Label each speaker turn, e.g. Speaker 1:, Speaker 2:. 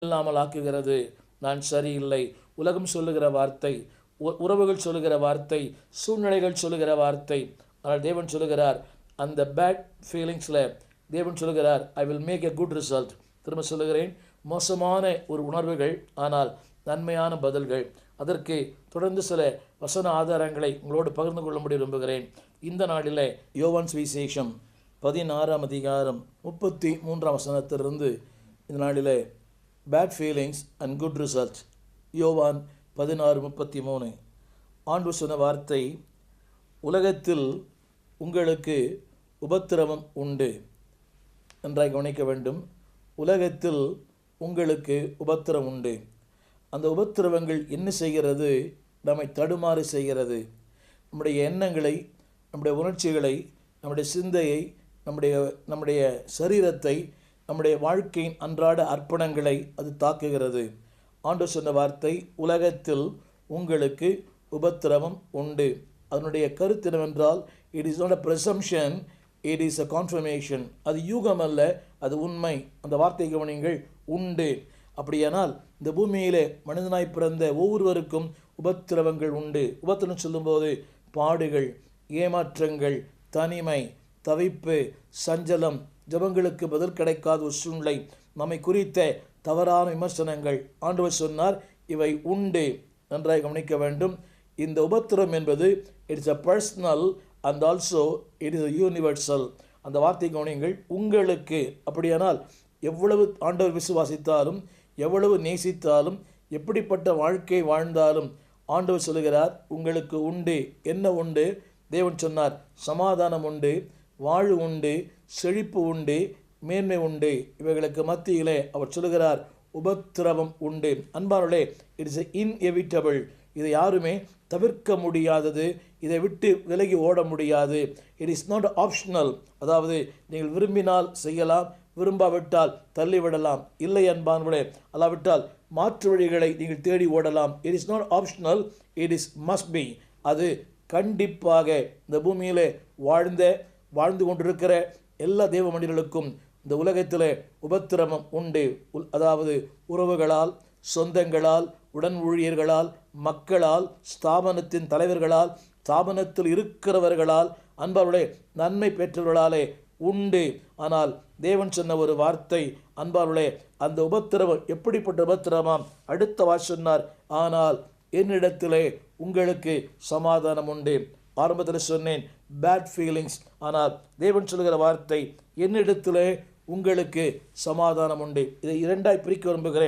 Speaker 1: இல்லாமல் ஆக்குகிறது. நான் சரியில்லை. உலகம் சொல்லுகிற வார்த்தை, உறவுகள் சொல்லுகிற வார்த்தை, சூழ்நிலைகள் சொல்லுகிற வார்த்தை. ஆனால் தேவன் சொல்லுகிறார், அந்த பேட் ஃபீலிங்ஸில் தேவன் சொல்லுகிறார், I will make a good result. திரும்ப சொல்லுகிறேன், மோசமான ஒரு உணர்வுகள், ஆனால் நன்மையான பதில்கள். அதற்கு தொடர்ந்து சில வசன ஆதாரங்களை உங்களோடு பகிர்ந்து கொள்ளும்படி விரும்புகிறேன். இந்த நாளில் யோவான் சுவிசேஷம் 16 அதிகாரம் 33 வசனத்திலிருந்து இந்த நாளில் bad feelings and good result. யோவான் 16:33. ஆண்டவர் சொன்ன வார்த்தை, உலகத்தில் உங்களுக்கு உபத்திரவம் உண்டு. நன்றாக கவனிக்க வேண்டும். உலகத்தில் உங்களுக்கு உபத்திரம் உண்டு. அந்த உபத்திரவங்கள் என்ன செய்கிறது? நம்மை தடுமாறு செய்கிறது. நம்முடைய எண்ணங்களை, நம்முடைய உணர்ச்சிகளை, நம்முடைய சிந்தையை, நம்முடைய சரீரத்தை, நம்முடைய வாழ்க்கையின் அன்றாட அர்ப்பணங்களை அது தாக்குகிறது. ஆண்டவர் சொன்ன வார்த்தை, உலகத்தில் உங்களுக்கு உபத்திரவம் உண்டு. அதனுடைய கருத்து என்னவென்றால், it is not a presumption, it is a confirmation. அது யூகம் அல்ல, அது உண்மை. அந்த வார்த்தை கவனிங்கள், உண்டு. அப்படியானால் இந்த பூமியிலே மனிதனாய் பிறந்த ஒவ்வொருவருக்கும் உபத்திரவங்கள் உண்டு. உபத்திரம் சொல்லும்போது பாடுகள், ஏமாற்றங்கள், தனிமை, தவிப்பு, சஞ்சலம், ஜபங்களுக்கு பதில் கிடைக்காத ஒரு சூழ்நிலை, நம்மை குறித்த தவறான விமர்சனங்கள். ஆண்டவர் சொன்னார், இவை உண்டு. நன்றாக கவனிக்க வேண்டும். இந்த உபத்திரம் என்பது it's a personal and also it is a universal. அந்த வார்த்தை கவனிங்கள், உங்களுக்கு. அப்படியானால் எவ்வளவு ஆண்டவர் விசுவாசித்தாலும், எவ்வளவு நேசித்தாலும், எப்படிப்பட்ட வாழ்க்கை வாழ்ந்தாலும் ஆண்டவர் சொல்லுகிறார், உங்களுக்கு உண்டு. என்ன உண்டு? தேவன் சொன்னார், சமாதானம் உண்டு, வாழ்வு உண்டு, செழிப்பு உண்டு, மேன்மை உண்டு. இவைகளுக்கு மத்தியிலே அவர் சொல்லுகிறார், உபத்திரவம் உண்டு. அன்பானவர்களே, இட்ஸ் இன்எவிட்டபிள். இதை யாருமே தவிர்க்க முடியாதது. இதை விட்டு விலகி ஓட முடியாது. It is not optional. அதாவது நீங்கள் விரும்பினால் செய்யலாம், விரும்பாவிட்டால் தள்ளிவிடலாம். இல்லை அன்பானவர்களே, அல்லாவிட்டால் மாற்று வழிகளை நீங்கள் தேடி ஓடலாம். It is not optional, it is must be. அது கண்டிப்பாக இந்த பூமியிலே வாழ்ந்து கொண்டிருக்கிற எல்லா தேவ மனிதர்களுக்கும் இந்த உலகத்தில் உபத்திரமம் உண்டு. அதாவது உறவுகளால், சொந்தங்களால், உடன் ஊழியர்களால், மக்களால், ஸ்தாபனத்தின் தலைவர்களால், ஸ்தாபனத்தில் இருக்கிறவர்களால், அன்பார்களே, நன்மை பெற்றவர்களாலே உண்டு. ஆனால் தேவன் சொன்ன ஒரு வார்த்தை, அன்பார்களே, அந்த உபத்திரவம் எப்படிப்பட்ட உபத்திரமாம்? அடுத்த வார்த்தை சொன்னார், ஆனால் என்னிடத்திலே உங்களுக்கு சமாதானம் உண்டு. ஆரம்பத்தில் சொன்னேன் பேட் ஃபீலிங்ஸ். ஆனால் தேவன் சொல்லுகிற வார்த்தை, என்னிடத்திலே உங்களுக்கு சமாதானம் உண்டு. இதை இரண்டாய் பிரிக்க விரும்புகிறேன்.